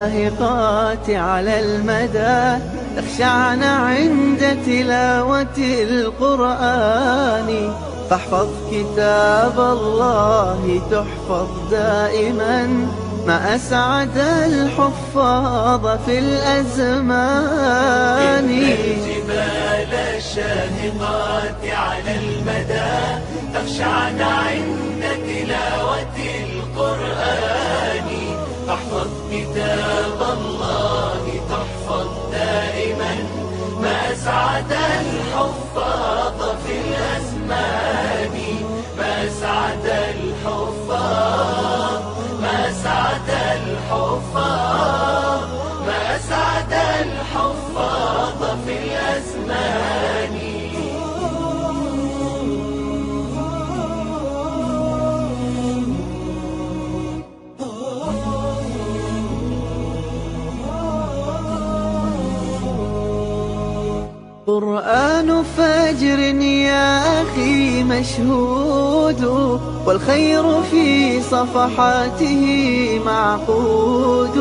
الشاهقات على المدى تخشعن عند تلاوة القرآن، فاحفظ كتاب الله تحفظ دائما، ما أسعد الحفاظ في الأزمان. إن الجبال الشاهقات على المدى تخشعن عند تلاوة القرآن، فاحفظ كتاب الله تحفظ دائما، ما أسعد الحفاظ في الأزمان. ما أسعد الحفاظ، ما أسعد الحفاظ، ما أسعد الحفاظ في الأزمان. قرآن فجر يا أخي مشهود، والخير في صفحاته معقود،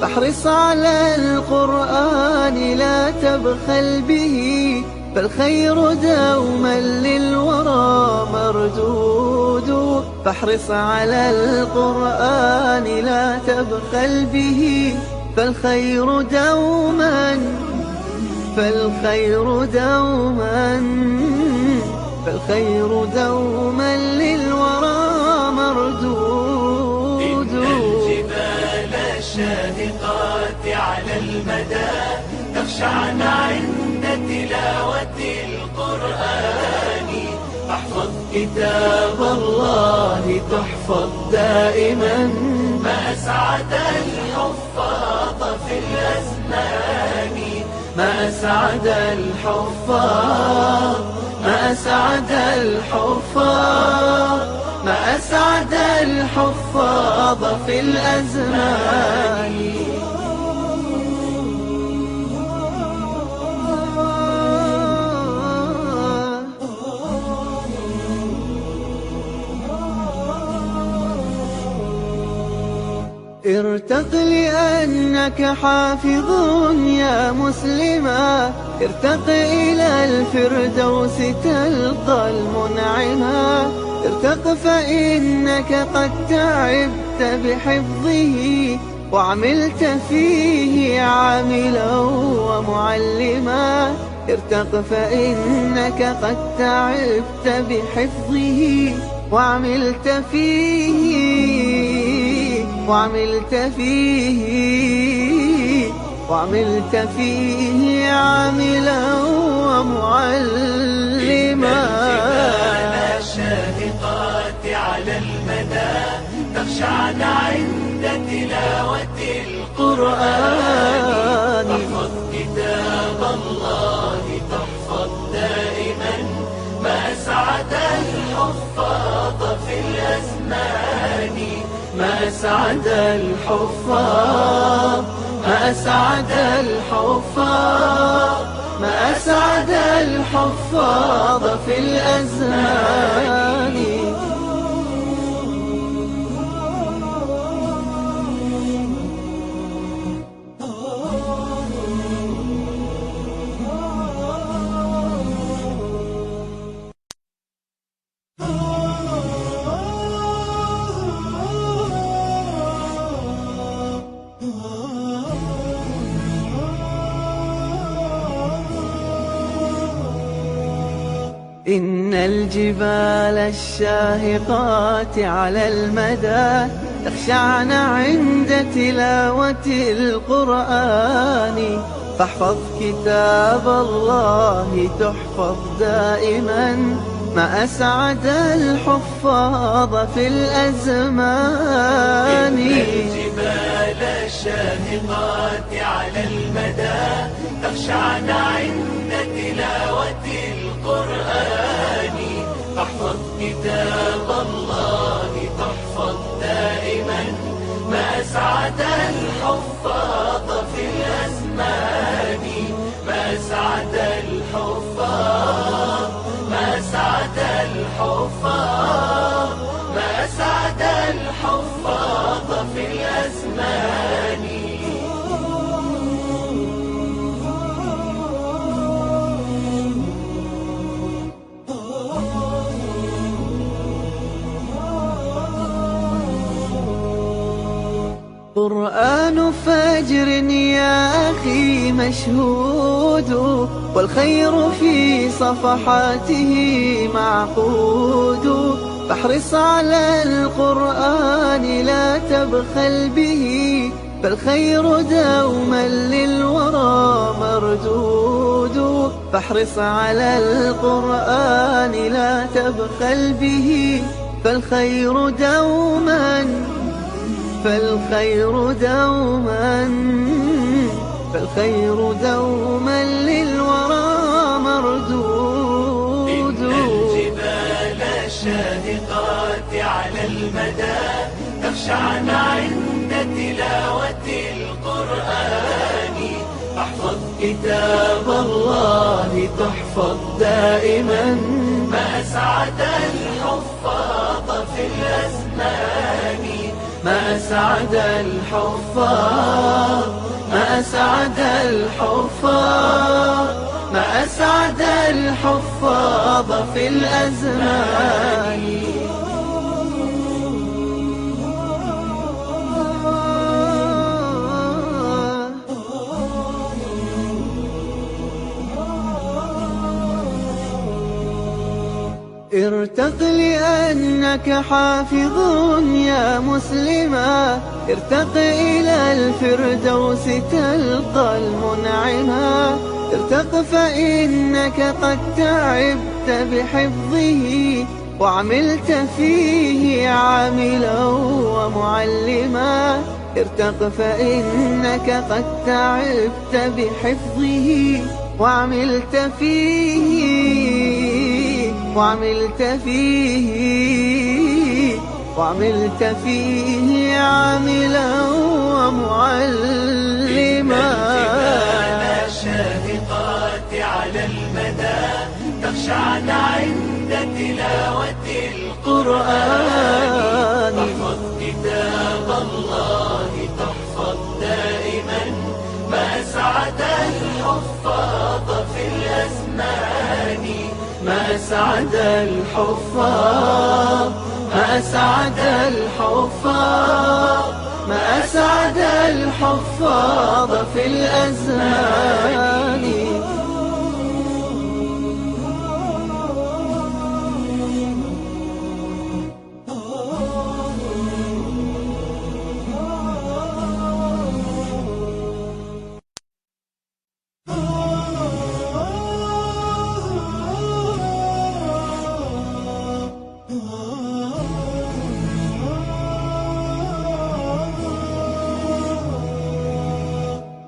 فاحرص على القرآن لا تبخل به، فالخير دوما للورى مردود. فاحرص على القرآن لا تبخل به، فالخير دوما للورى مردود. إن الجبال الشاهقات على المدى تخشعن عند تلاوة القرآن، فاحفظ كتاب الله تحفظ دائما، ما أسعد الحفاظ في الأزمان. ما أسعد الحفاظ، ما أسعد الحفاظ، ما أسعد الحفاظ في الأزمان. ارتق لأنك حافظ يا مسلما، ارتق إلى الفردوس تلقى المنعما. ارتق فإنك قد تعبت بحفظه، وعملت فيه عاملا ومعلما. ارتق فإنك قد تعبت بحفظه، وعملت فيه عاملا ومعلما. الجبال الشاهقات على المدى تخشعن عند تلاوة القرآن، فاحفظ كتاب الله تحفظ دائما، ما أسعد الحفاظ في الأزمان. ما أسعد الحفاظ، ما أسعد الحفاظ، ما أسعد الحفاظ في الأزمان. إن الجبال الشاهقات على المدى تخشعن عند تلاوة القرآن، فاحفظ كتاب الله تحفظ دائما، ما أسعد الحفاظ في الأزمان. إن الجبال الشاهقات على المدى تخشعن عند تلاوة القرآن، فاحفظ كتاب الله تحفظ دائما، ما أسعد الحفاظ في الأزمان. ما أسعد الحفاظ، ما أسعد الحفاظ، ما أسعد الحفاظ في الأزمان. قرآن فجر يا أخي مشهود، والخير في صفحاته معقود. فاحرص على القرآن لا تبخل به، فالخير دوما للورى مردود. فاحرص على القرآن لا تبخل به، فالخير دوما للورى مردود. إن الجبال الشاهقات على المدى تخشعن عند تلاوة القرآن. احفظ كتاب الله تحفظ دائما، ما أسعد الحفاظ في الأزمان. ما أسعد الحفاظ، ما أسعد الحفاظ، ما أسعد الحفاظ في الأزمان. ارتق لأنك حافظ يا مسلما، ارتق إلى الفردوس تلقى المنعما. ارتق فإنك قد تعبت بحفظه، وعملت فيه عاملا ومعلما. ارتق فإنك قد تعبت بحفظه، وعملت فيه عاملا ومعلما. الجبال الشاهقات على المدى تخشعن عند تلاوة القرآن. احفظ كتاب الله تحفظ دائما، ما أسعد الحفاظ في الأزمان. ما أسعد الحفاظ، ما أسعد الحفاظ، ما أسعد الحفاظ في الأزمان.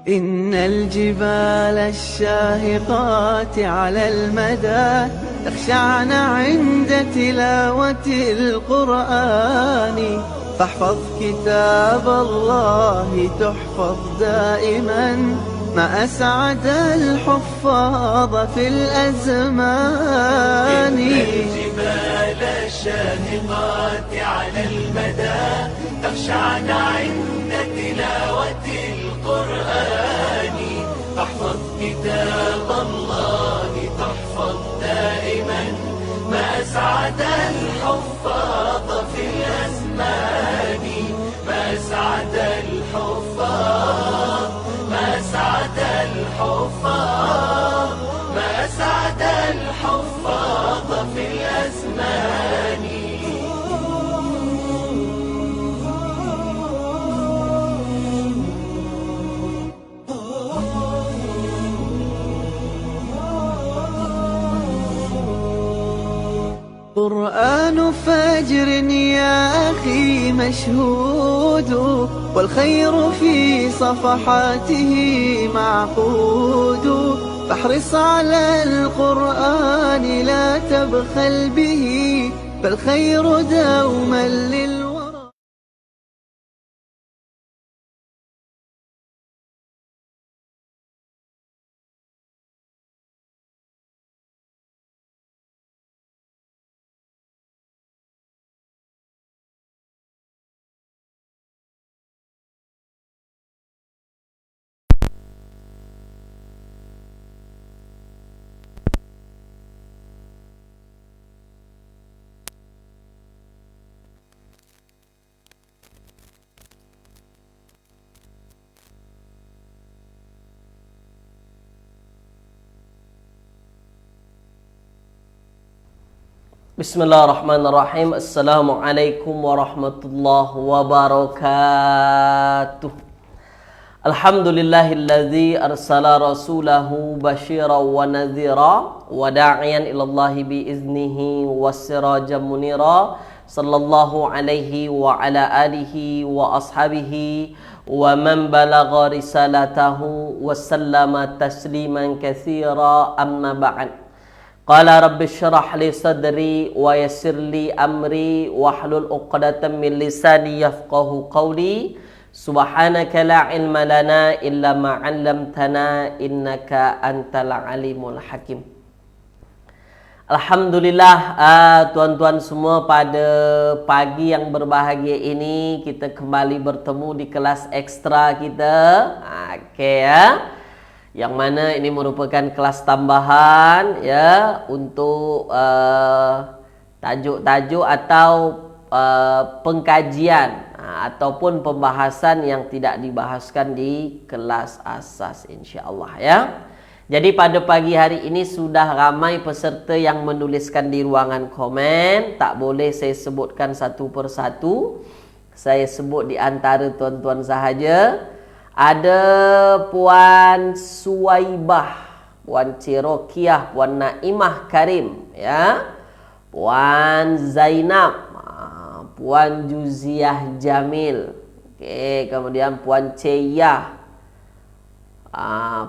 إن الجبال الشاهقات على المدى تخشعن عند تلاوة القرآن. فاحفظ كتاب الله تحفظ دائما، ما أسعد الحفاظ في الأزمان. إن الجبال الشاهقات على المدى تخشعن عند تلاوة القرآن. احفظ كتاب الله تحفظ دائما، ما أسعد الحفاظ في الأزمان. ما أسعد الحفاظ، ما أسعد الحفاظ، ما أسعد الحفاظ في الأزمان. قرآن فجر يا أخي مشهود، والخير في صفحاته معقود. فاحرص على القرآن لا تبخل به، فالخير دوما للورى. Bismillahirrahmanirrahim. Assalamualaikum warahmatullahi wabarakatuh. Alhamdulillahilladzi arsala rasulahu basyiran wa nadhira wa da'iyan ilallahi biiznihi wassirajan munira. Sallallahu alaihi wa ala alihi wa ashabihi wa man balagha risalatahu wa sallama tasliman katsira, amma ba'd. Qala rabbi syrah li sadri wa yassir li amri wahlul 'uqdatam min lisani yafqahu qawli. Subhanaka la ilma lana illa ma 'allamtana innaka antal alimul hakim. Alhamdulillah, tuan-tuan semua, pada pagi yang berbahagia ini kita kembali bertemu di kelas ekstra kita. Okey ya. Yang mana ini merupakan kelas tambahan ya untuk tajuk-tajuk atau pengkajian ataupun pembahasan yang tidak dibahaskan di kelas asas, insya-Allah ya. Jadi pada pagi hari ini sudah ramai peserta yang menuliskan di ruangan komen. Tak boleh saya sebutkan satu persatu. Saya sebut di antara tuan-tuan sahaja. Ada Puan Suwaibah, Puan Cirokiah, Puan Naimah Karim ya, Puan Zainab, Puan Juziah Jamil, okey, kemudian Puan Ceyah,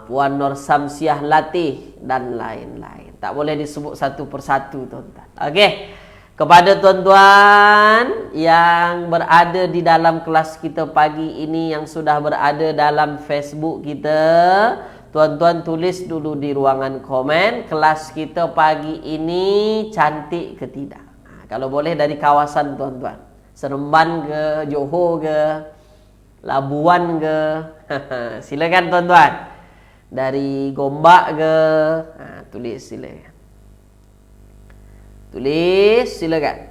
Puan Nur Samsiah Latih dan lain-lain. Tak boleh disebut satu persatu, tuan-tuan. Okey. Kepada tuan-tuan yang berada di dalam kelas kita pagi ini, yang sudah berada dalam Facebook kita, tuan-tuan tulis dulu di ruangan komen, kelas kita pagi ini cantik ke tidak? Kalau boleh dari kawasan tuan-tuan, Seremban ke, Johor ke, Labuan ke, silakan tuan-tuan. Dari Gombak ke, tulis silakan. Tulis silakan.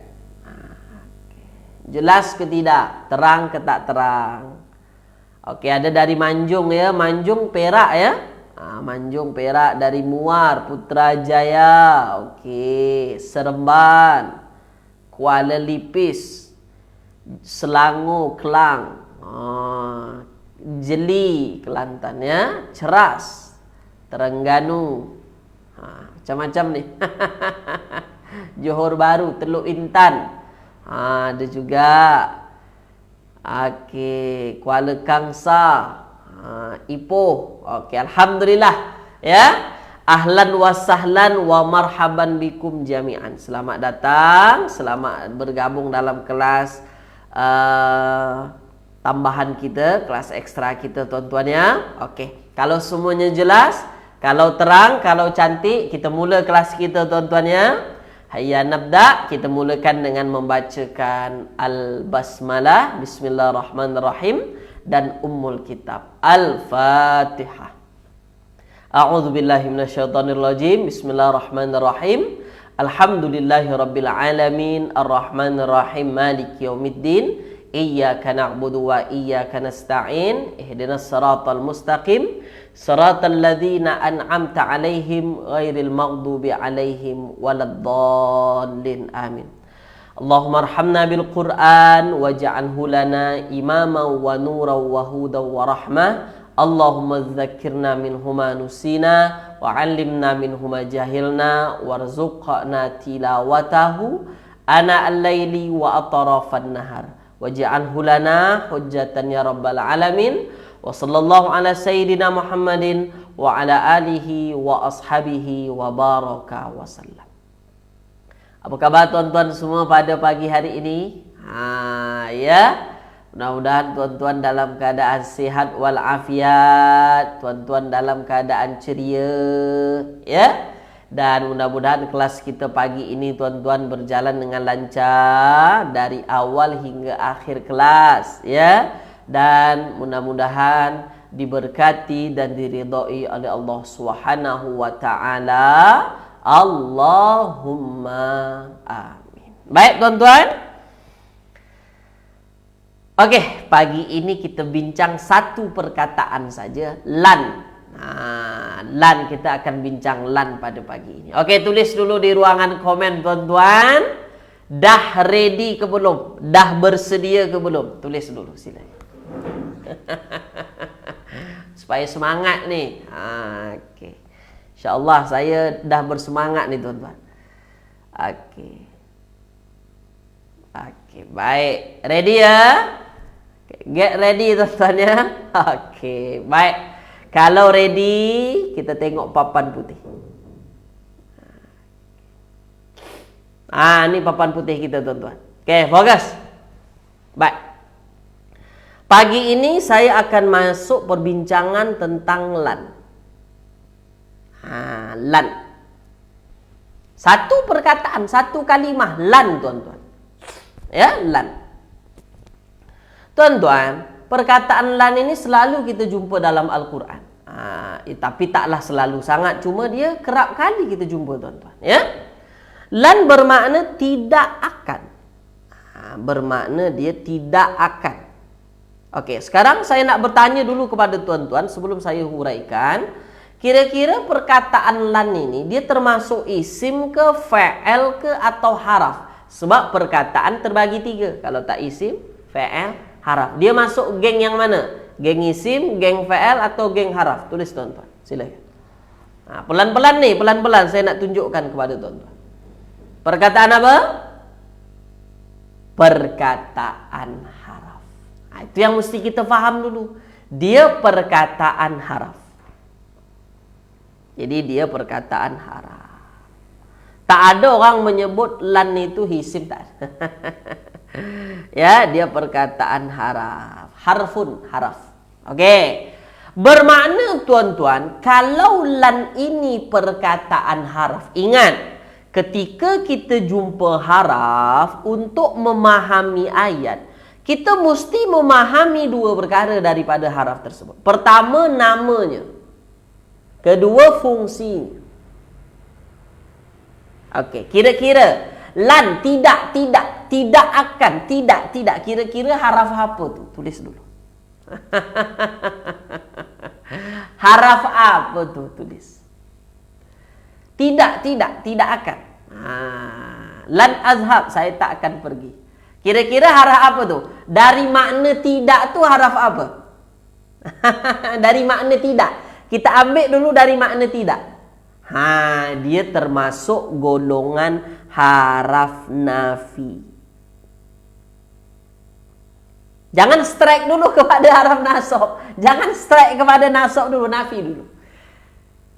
Jelas ke tidak? Terang ke tak terang? Okey, ada dari Manjung ya, Manjung Perak ya. Manjung Perak, dari Muar, Putrajaya, okey, Seremban, Kuala Lipis, Selangor, Kelang, Jeli, Kelantan ya, Ceras, Terengganu, macam-macam ni. Johor Bahru, Teluk Intan, ada juga. Okey, Kuala Kangsar, Ipoh. Okey, alhamdulillah ya. Ahlan wa sahlan wa marhaban bikum jami'an. Selamat datang, selamat bergabung dalam kelas tambahan kita, kelas ekstra kita tuan-tuan ya. Okey, kalau semuanya jelas, kalau terang, kalau cantik, kita mula kelas kita tuan-tuan ya. Hayya nabda, kita mulakan dengan membacakan Al-Basmalah, Bismillahirrahmanirrahim, dan Ummul Kitab, Al-Fatihah. A'udzu billahi minasyaitonir rajim. Bismillahirrahmanirrahim. Alhamdulillahirabbil alamin, arrahmanir rahim, maliki yaumiddin. Iyyaka na'budu wa iyyaka nasta'in. Ihdinas siratal mustaqim. Siratal ladzina an'amta 'alaihim ghairil maghdubi 'alaihim waladdallin. Amin. Allahumma arhamna bil Qur'an waj'alhu lana imaman wa nuran wa hudan wa rahmah. Allahumma dzakkirna minhu ma nusina wa 'allimna minhu ma jahilna warzuqna tilawatahu ana al-laili wa atrafan nahar waj'alhu lana hujjatan ya rabbal alamin. Wa sallallahu ala sayyidina Muhammadin wa ala alihi wa ashabihi wa baraka wa sallam. Apa khabar tuan-tuan semua pada pagi hari ini? Ya. Mudah-mudahan tuan-tuan dalam keadaan sihat wal afiat, tuan-tuan dalam keadaan ceria ya. Dan mudah-mudahan kelas kita pagi ini tuan-tuan berjalan dengan lancar dari awal hingga akhir kelas ya. Dan mudah-mudahan diberkati dan diridhai oleh Allah Subhanahu wa taala. Allahumma amin. Baik tuan-tuan. Okey, pagi ini kita bincang satu perkataan saja, lan. Lan, kita akan bincang lan pada pagi ini. Oke, tulis dulu di ruangan komen tuan-tuan. Dah ready ke belum? Dah bersedia ke belum? Tulis dulu, silakan. Supaya semangat nih. Okey. InsyaAllah saya dah bersemangat nih tuan-tuan. Okey. Okey, baik. Ready ya? Get ready tuan-tuan ya. Okey, baik. Kalau ready, kita tengok papan putih. Ini papan putih kita tuan-tuan. Okey, fokus. Baik. Pagi ini saya akan masuk perbincangan tentang lan. Lan. Satu perkataan, satu kalimah, lan tuan-tuan. Ya, lan. Tuan-tuan, perkataan lan ini selalu kita jumpa dalam Al-Quran. Tapi taklah selalu sangat, cuma dia kerap kali kita jumpa tuan-tuan. Ya, lan bermakna tidak akan. Bermakna dia tidak akan. Okey, sekarang saya nak bertanya dulu kepada tuan-tuan sebelum saya huraikan. Kira-kira perkataan lan ini dia termasuk isim ke, fa'al ke atau haraf? Sebab perkataan terbagi tiga. Kalau tak isim, fa'al, haraf. Dia masuk geng yang mana? Geng isim, geng fa'al atau geng haraf? Tulis tuan-tuan. Silakan. Pelan-pelan nih, pelan-pelan saya nak tunjukkan kepada tuan-tuan. Perkataan apa? Perkataan haraf. Itu yang mesti kita faham dulu. Dia perkataan haraf. Jadi dia perkataan haraf. Tak ada orang menyebut lan itu isim, tak ada. Ya, dia perkataan haraf. Harfun, haraf. Okey. Bermakna tuan-tuan, kalau lan ini perkataan haraf. Ingat, ketika kita jumpa haraf untuk memahami ayat, kita mesti memahami dua perkara daripada haraf tersebut. Pertama, namanya. Kedua, fungsinya. Okey, kira-kira lan tidak akan, tidak. Kira-kira haraf apa tu? Tulis dulu. Haraf apa tu? Tulis. Tidak akan. Lan azhab, saya tak akan pergi. Kira-kira haraf apa tu? Dari makna tidak tu haraf apa? Dari makna tidak. Kita ambil dulu dari makna tidak. Dia termasuk golongan haraf nafi. Jangan strike dulu kepada haraf nasab. Jangan strike kepada nasab dulu, nafi dulu.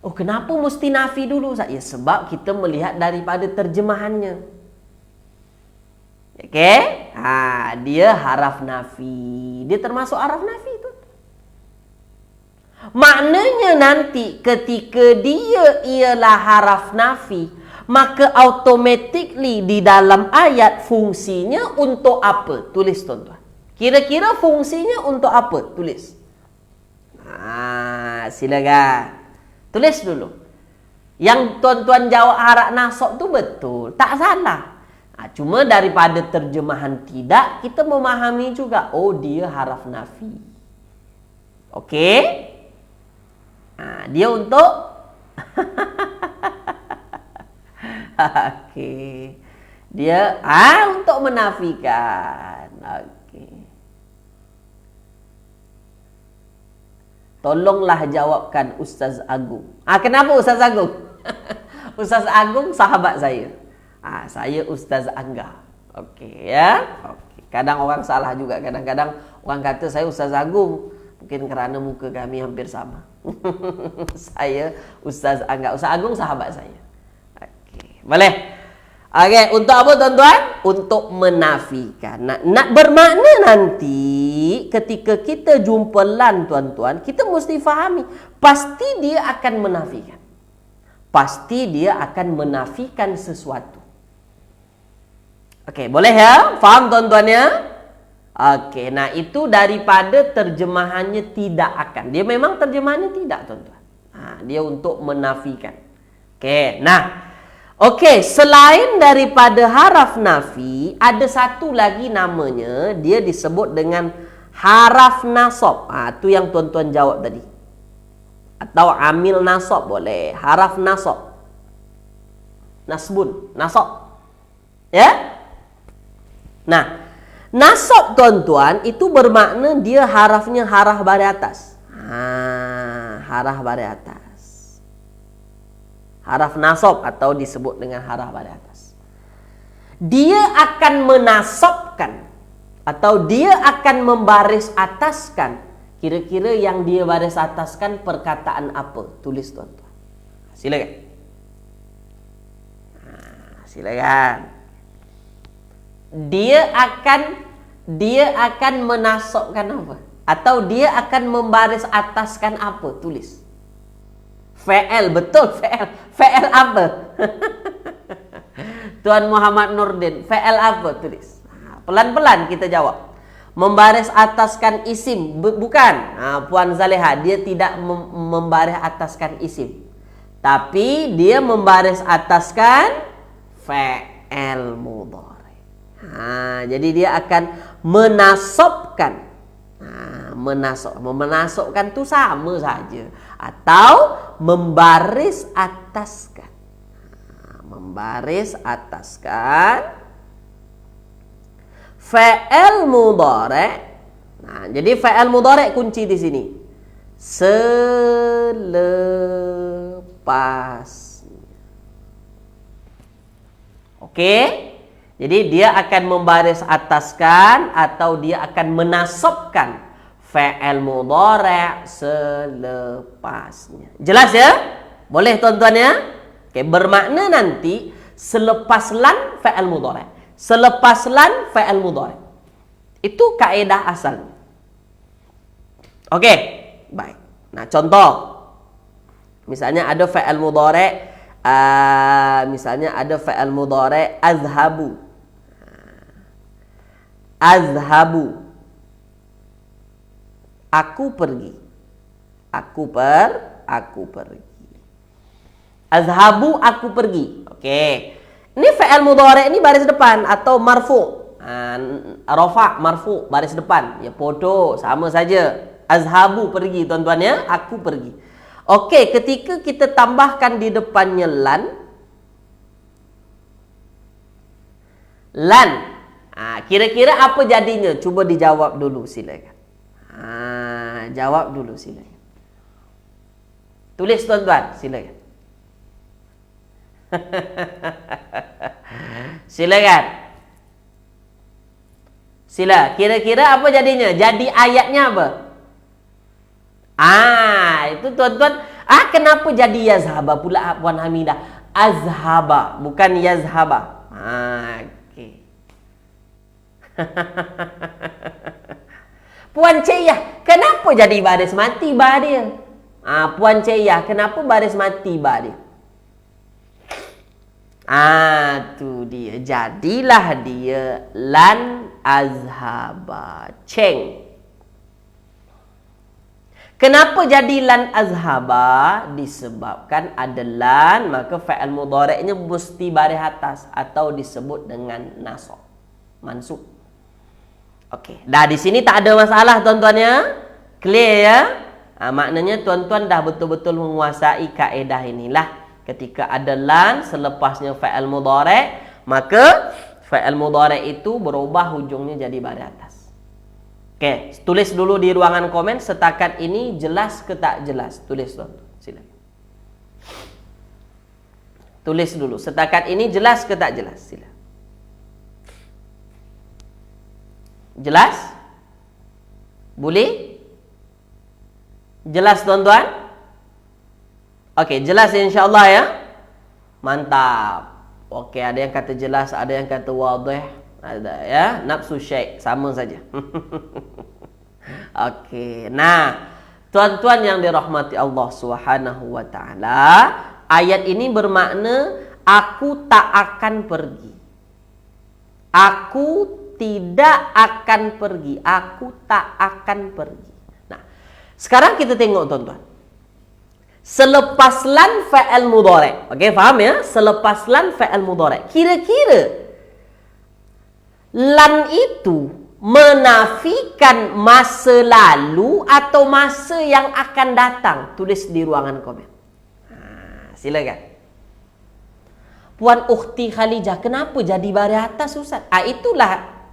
Oh, kenapa mesti nafi dulu? Ya, sebab kita melihat daripada terjemahannya. Okey? Dia haraf nafi. Dia termasuk haraf nafi tu. Maknanya nanti ketika dia ialah haraf nafi, maka automatically di dalam ayat fungsinya untuk apa? Tulis tuan-tuan. Kira-kira fungsinya untuk apa? Tulis. Silakan. Tulis dulu. Yang tuan-tuan jawab haraf nasab tu betul. Tak salah. Cuma daripada terjemahan tidak, kita memahami juga. Oh, dia haraf nafi. Okey? Dia untuk okey. Dia untuk menafikan. Okey. Tolonglah jawabkan Ustaz Agung. Kenapa Ustaz Agung? Ustaz Agung sahabat saya. Saya Ustaz Angga. Okey ya. Okey. Kadang orang salah juga. Kadang-kadang orang kata saya Ustaz Agung. Mungkin kerana muka kami hampir sama. Saya Ustaz Angga. Ustaz Agung sahabat saya. Okey. Boleh? Okey. Untuk apa tuan-tuan? Untuk menafikan. Nak bermakna nanti ketika kita jumpa lan tuan-tuan, kita mesti fahami. Pasti dia akan menafikan. Pasti dia akan menafikan sesuatu. Okey. Boleh ya? Faham tuan-tuan ya? Okey, nah itu daripada terjemahannya tidak akan. Dia memang terjemahannya tidak, tuan-tuan. Dia untuk menafikan. Okey, nah. Okey, selain daripada haraf nafi, ada satu lagi namanya, dia disebut dengan haraf nasab. Itu yang tuan-tuan jawab tadi. Atau amil nasab boleh. Haraf nasab. Nasbun, nasab. Ya? Nah, nasab tuan-tuan itu bermakna dia harafnya haraf baris atas. Haraf baris atas. Haraf nasab atau disebut dengan haraf baris atas. Dia akan menasabkan atau dia akan membaris ataskan. Kira-kira yang dia baris ataskan perkataan apa? Tulis tuan-tuan. Silakan. Silakan. Dia akan menasabkan apa? Atau dia akan membaris ataskan apa? Tulis. Fi'il, betul fi'il. Fi'il apa? Tuan Muhammad Nurdin, fi'il apa? Tulis. Pelan-pelan kita jawab. Membaris ataskan isim, bukan. Puan Zaleha, dia tidak membaris ataskan isim. Tapi dia membaris ataskan fi'il mudhari. Jadi dia akan menasabkan. Menasabkan itu sama saja. Atau membaris ataskan. Membaris ataskan fi'il mudhari. Jadi fi'il mudhari kunci di sini. Selepasnya. Oke? Jadi dia akan membaris ataskan atau dia akan menasabkan fi'il mudhari selepasnya. Jelas ya? Boleh tuan-tuan ya? Oke, bermakna nanti selepas lan fi'il mudhari. Selepas lan fi'il mudhari. Itu kaedah asal. Oke, baik. Nah, contoh. Misalnya ada fi'il mudhari, misalnya ada fi'il mudhari azhabu. Azhabu. Aku pergi. Aku pergi. Azhabu, aku pergi. Oke. Ini fi'il mudhari ini baris depan atau marfu. Rafa, marfu, baris depan. Ya podo, sama saja. Azhabu, pergi tuan-tuan ya. Aku pergi. Oke, ketika kita tambahkan di depannya lan. Lan. Kira-kira apa jadinya? Cuba dijawab dulu silakan. Jawab dulu silakan. Tulis tuan-tuan, silakan. Silakan. Kira-kira apa jadinya? Jadi ayatnya apa? Itu tuan-tuan. Kenapa jadi yazhaba pula Puan Hamidah? Azhaba, bukan yazhaba. Okey. Puan Ceyah, kenapa jadi baris mati ba dia? Puan Ceyah, kenapa baris mati ba dia? Tu dia. Jadilah dia lan azhaba. Ceng. Kenapa jadi lan azhaba? Disebabkan ada lan, maka fi'il mudhari'nya mesti baris atas atau disebut dengan nasab. Mansub. Okey. Dah di sini tak ada masalah tuan-tuan ya. Clear ya? Maknanya tuan-tuan dah betul-betul menguasai kaedah inilah. Ketika ada lan selepasnya fi'il mudhari', maka fi'il mudhari' itu berubah hujungnya jadi baris atas. Okey, tulis dulu di ruangan komen setakat ini jelas ke tak jelas. Tulis tuan-tuan, silakan. Tulis dulu setakat ini jelas ke tak jelas, silakan. Jelas? Boleh? Jelas tuan-tuan? Okey, jelas insya-Allah ya. Mantap. Okey, ada yang kata jelas, ada yang kata wadih, ada ya, nafsu syai', sama saja. Okey. Nah, tuan-tuan yang dirahmati Allah Subhanahu wa taala, ayat ini bermakna aku tak akan pergi. Aku tidak akan pergi. Aku tak akan pergi. Nah, sekarang kita tengok tuan-tuan. Selepas lan fi'il mudhari'. Okey, faham ya? Selepas lan fi'il mudhari'. Kira-kira lan itu menafikan masa lalu atau masa yang akan datang? Tulis di ruangan komen. Silakan. Puan Ukhti Khalijah, kenapa jadi baris atas Ustaz?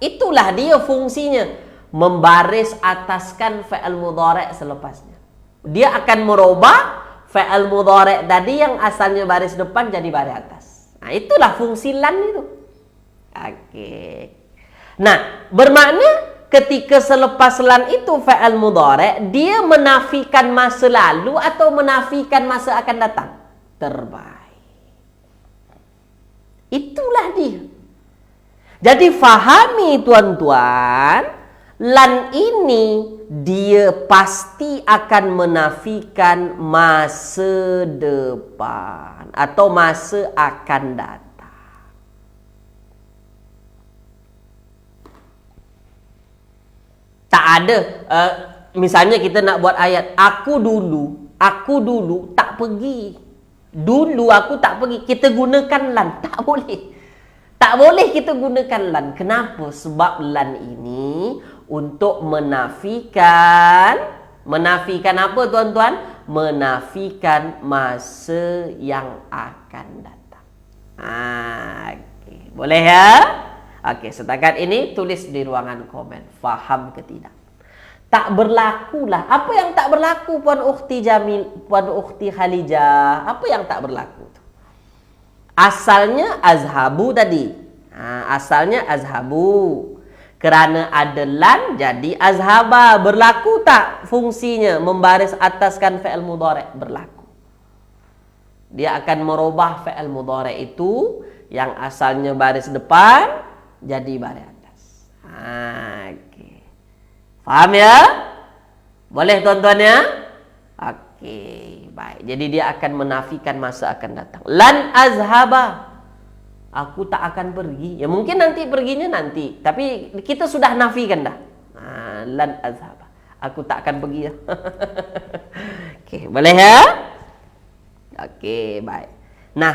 Itulah dia fungsinya. Membaris ataskan fi'il mudhari' selepasnya. Dia akan merubah fi'il mudhari' tadi yang asalnya baris depan jadi baris atas. Itulah fungsi lan itu. Okey. Nah, bermakna ketika selepas lan itu fi'il mudhari', dia menafikan masa lalu atau menafikan masa akan datang? Terbaik. Itulah dia. Jadi fahami tuan-tuan, lan ini dia pasti akan menafikan masa depan atau masa akan datang. Tak ada misalnya kita nak buat ayat aku dulu tak pergi. Dulu aku tak pergi. Kita gunakan lan, tak boleh. Tak boleh kita gunakan lan. Kenapa? Sebab lan ini untuk menafikan apa tuan-tuan? Menafikan masa yang akan datang. Okay. Boleh ya? Okey, setakat ini tulis di ruangan komen. Faham ke tidak? Tak berlakulah. Apa yang tak berlaku Puan Ukhti Khalijah? Apa yang tak berlaku? Asalnya azhabu tadi. Asalnya azhabu. Kerana ada lan jadi azhaba. Berlaku tak fungsinya membaris ataskan fi'il mudhari'? Berlaku. Dia akan merubah fi'il mudhari' itu yang asalnya baris depan jadi baris atas. Okey. Faham ya? Boleh tuan-tuan ya? Okey, baik. Jadi dia akan menafikan masa akan datang. Lan azhaba. Aku tak akan pergi. Ya mungkin nanti perginya nanti. Tapi kita sudah nafikan dah. Lan azhaba. Aku tak akan pergi ya. Okey, boleh ya? Okey, baik. Nah,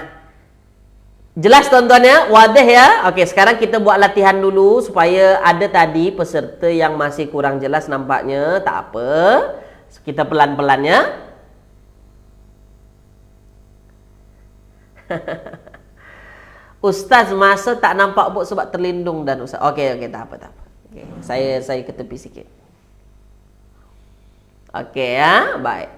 jelas tuan-tuan ya? Wadah ya? Okey, sekarang kita buat latihan dulu supaya ada tadi peserta yang masih kurang jelas nampaknya. Tak apa. Kita pelan-pelan ya. Ustaz, masa tak nampak buk sebab terlindung dan Ustaz. Okey, tak apa. Okey, saya ke tepi sikit. Okey ya, baik.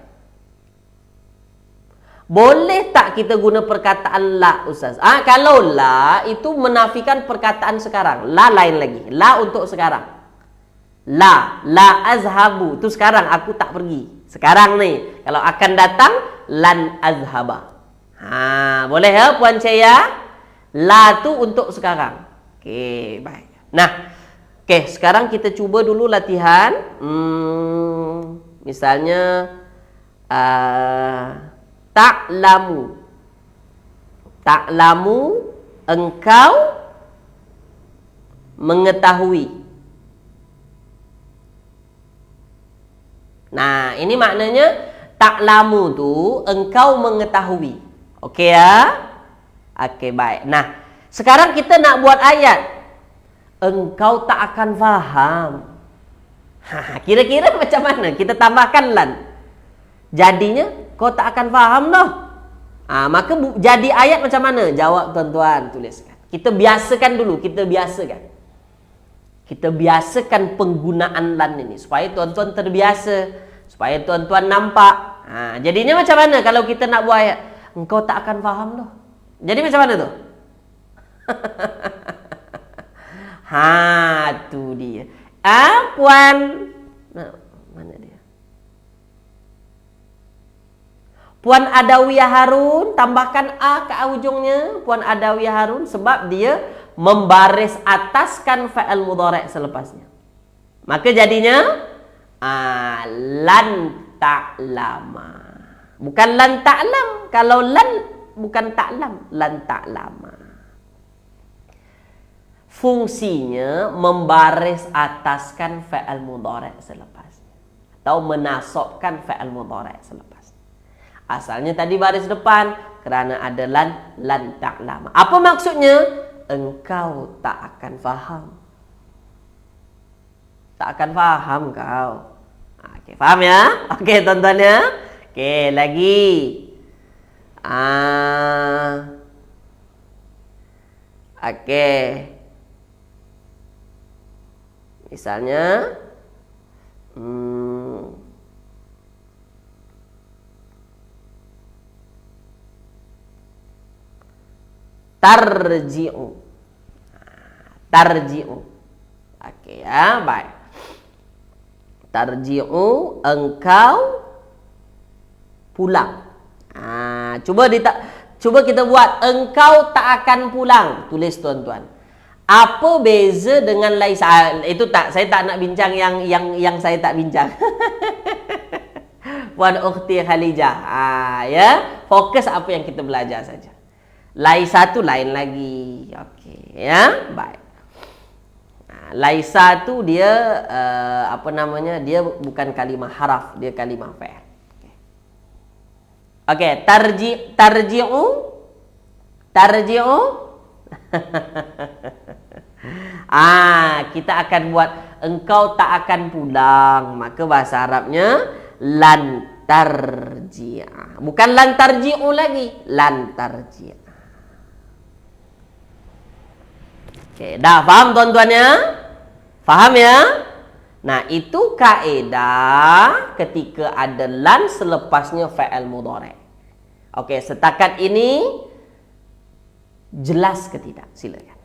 Boleh tak kita guna perkataan la Ustaz? Kalau la itu menafikan perkataan sekarang. La lain lagi. La untuk sekarang. La azhabu. Itu sekarang aku tak pergi. Sekarang ni. Kalau akan datang lan azhaba. Boleh ya Puan Caya? La tu untuk sekarang. Okey, baik. Nah, okey, sekarang kita cuba dulu latihan. Misalnya Ta'lamu engkau mengetahui. Nah, ini maknanya ta'lamu tu engkau mengetahui. Okey ya? Okey, baik. Nah, sekarang kita nak buat ayat. Engkau tak akan faham. Kira-kira macam mana? Kita tambahkan lan. Jadinya kau tak akan faham dah. Maka jadi ayat macam mana? Jawab tuan-tuan, tuliskan. Kita biasakan dulu, kita biasakan penggunaan lan ini supaya tuan-tuan terbiasa, supaya tuan-tuan nampak. Jadinya macam mana kalau kita nak buat ayat? Engkau tak akan faham dah. Jadi macam mana tu? Tu dia. Puan mana dia? Puan Adawiyah Harun, tambahkan A ke ujungnya. Puan Adawiyah Harun, sebab dia membaris ataskan fa'il mudhari' selepasnya. Maka jadinya lan ta'lama. Bukan lan ta'lam. Kalau lan bukan ta'lam, lan ta'lama. Fungsinya membaris ataskan fa'il mudhari' selepasnya. Atau menasabkan fa'il mudhari' selepasnya. Asalnya tadi baris depan, kerana ada lan ta'lama. Apa maksudnya? Engkau tak akan faham. Tak akan faham kau. Okey, faham ya? Okey, tuan-tuan ya. Okey, lagi. Okey. Misalnya tarji'u. Tarji'u. Okey ya, baik. Tarji'u, engkau pulang. Cuba kita buat engkau tak akan pulang. Tulis tuan-tuan. Apa beza dengan laisa? Itu tak, saya tak nak bincang yang saya tak bincang. Puan Ukhti Khalijah. Ya, fokus apa yang kita belajar saja. Laisa tu lain lagi. Okey, ya, baik. Laisa tu dia dia bukan kalimah haraf, dia kalimah fi'il. Okey, tarji'u. Kita akan buat engkau tak akan pulang. Maka bahasa Arabnya lan tarji'a. Bukan lan tarji'u lagi, lan tarji'a. Okey, dah faham tuan-tuan ya? Faham ya? Nah, itu kaedah ketika ada lan selepasnya fa'il mudhari'. Okey, setakat ini jelas ke tidak? Silakan.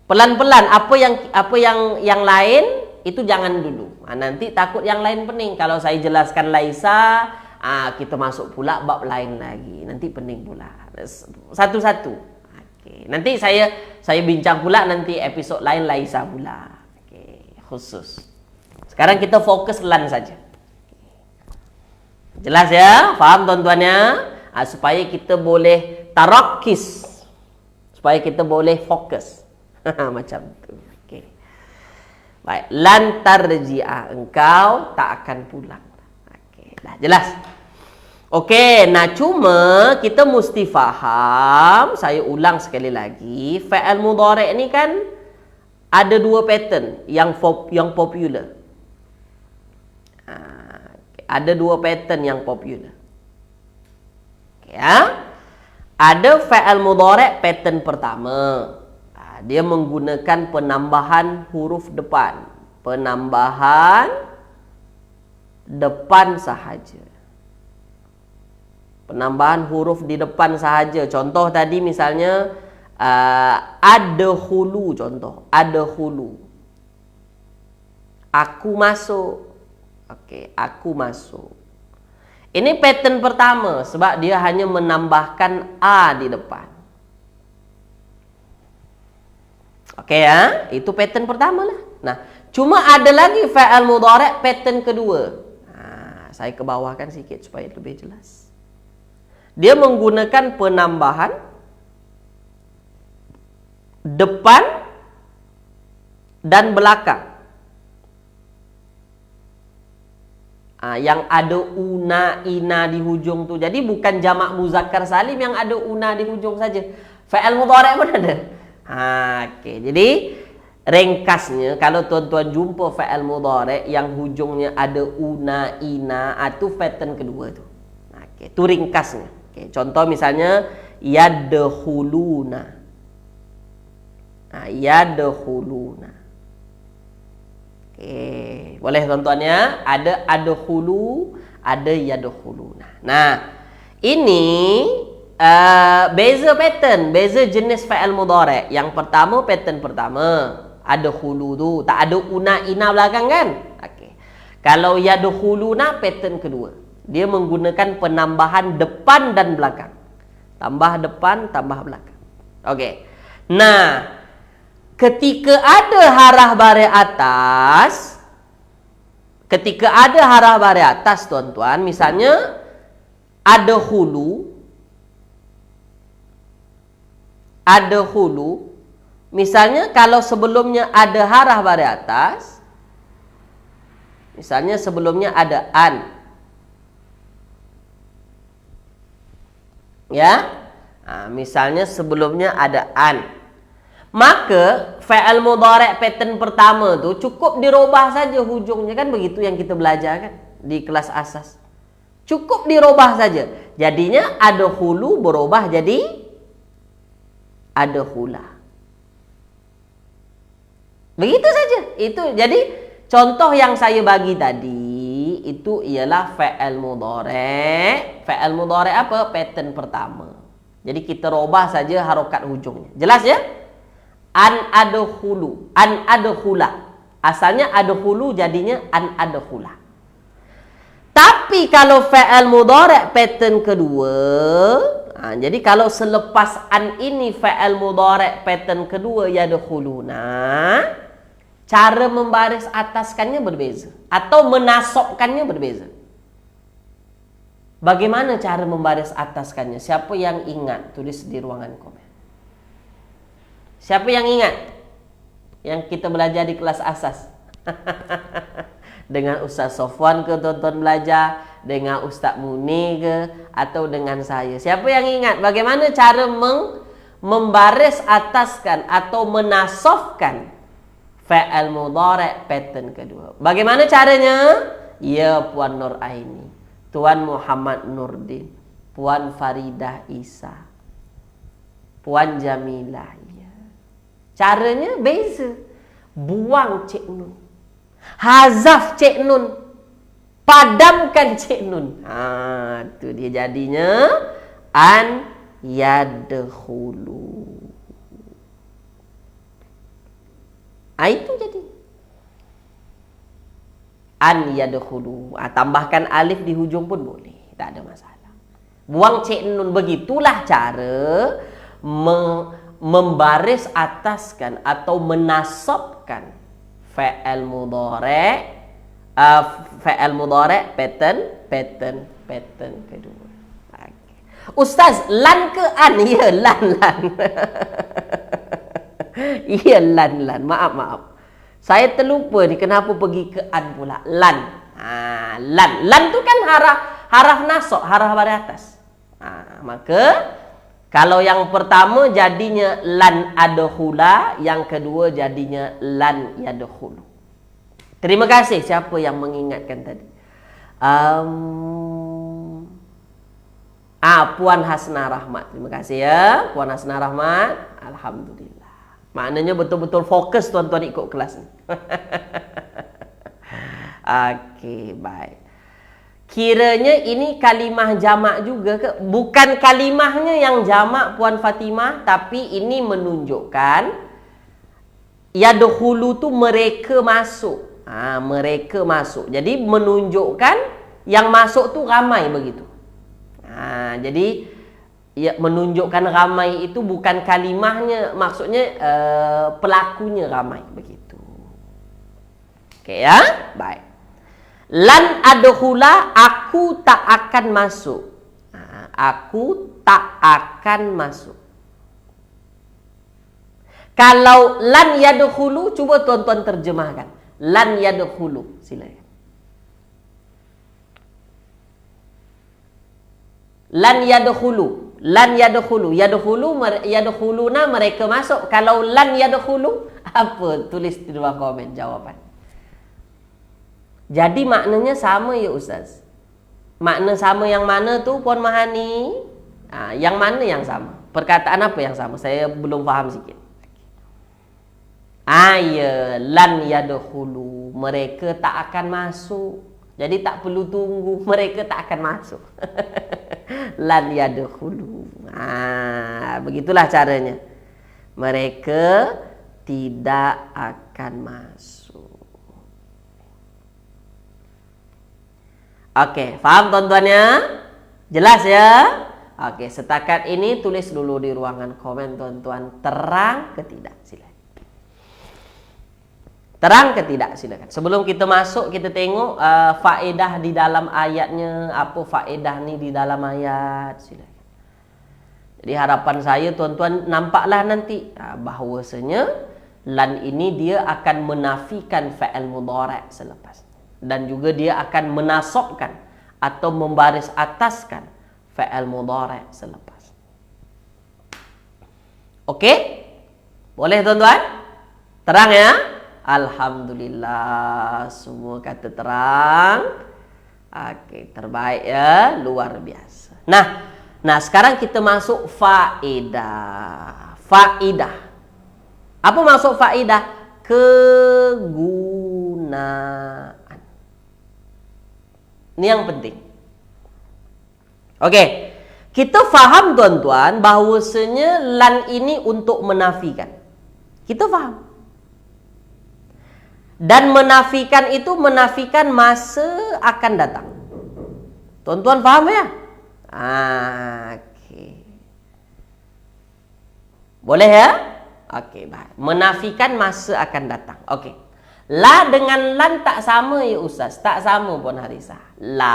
Pelan-pelan, apa yang lain itu jangan dulu. Nanti takut yang lain pening. Kalau saya jelaskan laisa, kita masuk pula bab lain lagi. Nanti pening pula. Satu-satu. Okey. Nanti saya bincang pula nanti episod lain laisa pula. Okey, khusus. Sekarang kita fokus lan saja. Jelas ya? Faham tuan-tuannya? Supaya kita boleh tarakkis. Supaya kita boleh fokus. Macam tu. Okey. Baik, lan tarji'a, engkau tak akan pulang. Okey, dah jelas. Okey, nah cuma kita mesti faham, saya ulang sekali lagi, fa'il mudhari' ni kan ada dua pattern yang popular. Ada dua pattern yang popular. Okay, ya. Ada fa'il mudhari' pattern pertama. Dia menggunakan penambahan huruf depan. Penambahan depan sahaja. Penambahan huruf di depan sahaja. Contoh tadi misalnya adkhulu, contoh. Adkhulu. Aku masuk. Okey, aku masuk. Ini pattern pertama sebab dia hanya menambahkan a di depan. Okey ya, itu pattern pertama lah. Nah, cuma ada lagi fa'il mudhari' pattern kedua. Saya ke bawahkan sikit supaya lebih jelas. Dia menggunakan penambahan depan dan belakang. Yang ada una, ina di hujung tu. Jadi bukan jamak muzakkar salim yang ada una di hujung saja. Fa'il mudhari' pun ada. Okey. Jadi ringkasnya kalau tuan-tuan jumpa fa'il mudhari' yang hujungnya ada una, ina, itu pattern kedua tu. Okey, tu ringkasnya. Okey, contoh misalnya yadkhuluna. Yadkhuluna. Okey, boleh tuan-tuan ya? Ada adkhulu, ada yadkhuluna. Nah, ini beza pattern, beza jenis fa'il mudhari'. Yang pertama, pattern pertama, adkhulu tu tak ada una ina belakang kan? Okey. Kalau yadkhuluna pattern kedua. Dia menggunakan penambahan depan dan belakang. Tambah depan, tambah belakang. Okey. Nah, ketika ada harah baris atas, tuan-tuan, misalnya adkhulu, misalnya kalau sebelumnya ada harah baris atas, misalnya sebelumnya ada an, ya, misalnya sebelumnya ada an, Maka fi'il mudhari' pattern pertama tu cukup dirubah saja hujungnya, kan begitu yang kita belajar kan di kelas asas. Cukup dirubah saja. Jadinya adkhulu berubah jadi adkhula. Begitu saja. Itu jadi contoh yang saya bagi tadi itu ialah fi'il mudhari'. Fi'il mudhari' apa? Pattern pertama. Jadi kita robah saja harokat hujungnya. Jelas ya? An adkhulu, an adkhula. Asalnya adkhulu jadinya an adkhula. Tapi kalau fi'il mudhari' pattern kedua, jadi kalau selepas an ini fi'il mudhari' pattern kedua yadkhuluna, cara membaris ataskannya berbeza atau menasabkannya berbeza. Bagaimana cara membaris ataskannya? Siapa yang ingat? Tulis di ruangan komen. Siapa yang ingat? Yang kita belajar di kelas asas. Dengan Ustaz Sofwan ke tuan-tuan belajar, dengan Ustaz Muni ke, atau dengan saya. Siapa yang ingat bagaimana cara membaris ataskan atau menasabkan fi'il mudhari' pattern kedua? Bagaimana caranya? Ya Puan Nur Aini, Tuan Muhammad Nurdin, Puan Faridah Isa, Puan Jamilah. Caranya beza. Buang Cik Nun. Hazaf Cik Nun. Padamkan Cik Nun. Itu dia jadinya an yadkhulu. Itu jadi an yadkhulu. Tambahkan alif di hujung pun boleh. Tak ada masalah. Buang Cik Nun. Begitulah cara membaris ataskan atau menasabkan fi'il mudhari' pattern kedua. Okay. Ustaz, lan ke an? Ya, lan. Ya, lan. Maaf. Saya terlupa ni kenapa pergi ke an pula. Lan. Lan tu kan haraf nasab, haraf baris atas. Maka kalau yang pertama jadinya lan adkhula, yang kedua jadinya lan yadkhulu. Terima kasih siapa yang mengingatkan tadi. Puan Hasna Rahmat. Terima kasih ya, Puan Hasna Rahmat. Alhamdulillah. Maknanya betul-betul fokus tuan-tuan ikut kelas ni. Okey, baik. Kiranya ini kalimah jamak juga ke? Bukan kalimahnya yang jamak Puan Fatimah, tapi ini menunjukkan yadkhulu tu mereka masuk. Mereka masuk. Jadi menunjukkan yang masuk tu ramai begitu. Jadi ya, menunjukkan ramai itu bukan kalimahnya, maksudnya pelakunya ramai begitu. Okey ya? Baik. Lan adkhula, aku tak akan masuk. Aku tak akan masuk. Kalau lan yadkhulu, cuba tuan-tuan terjemahkan. Lan yadkhulu, silakan. Lan yadkhulu, lan yadkhulu, yadkhuluna mereka masuk. Kalau lan yadkhulu, apa? Tulis di bawah komen jawapan. Jadi maknanya sama ya Ustaz. Makna sama yang mana tu Puan Mahani? Yang mana yang sama? Perkataan apa yang sama? Saya belum faham sikit. Ya, lan yadkhulu, mereka tak akan masuk. Jadi tak perlu tunggu, mereka tak akan masuk. Lan yadkhulu. Begitulah caranya. Mereka tidak akan masuk. Oke, faham tuan-tuannya? Jelas ya? Oke, setakat ini tulis dulu di ruangan komen tuan-tuan. Terang ke tidak? Silakan. Terang ke tidak? Silakan. Sebelum kita masuk, kita tengok faedah di dalam ayatnya. Apa faedah ni di dalam ayat? Silakan. Jadi harapan saya tuan-tuan nampaklah nanti bahawasanya lan ini dia akan menafikan fi'il mudhari' selepas. Dan juga dia akan menasabkan atau membaris ataskan fi'il mudhari' selepas. Okey? Boleh tuan-tuan? Terang ya? Alhamdulillah, semua kata terang. Okey, terbaik ya, luar biasa. Nah, sekarang kita masuk faedah. Faedah. Apa maksud faedah? Kegunaan. Ini yang penting. Okey. Kita faham tuan-tuan bahawasanya lan ini untuk menafikan. Kita faham. Dan menafikan itu menafikan masa akan datang. Tuan-tuan faham ya? Okey. Boleh ya? Okey, baik. Menafikan masa akan datang. Okey. La dengan lan tak sama ya Ustaz. Tak sama Puan Harisah. La.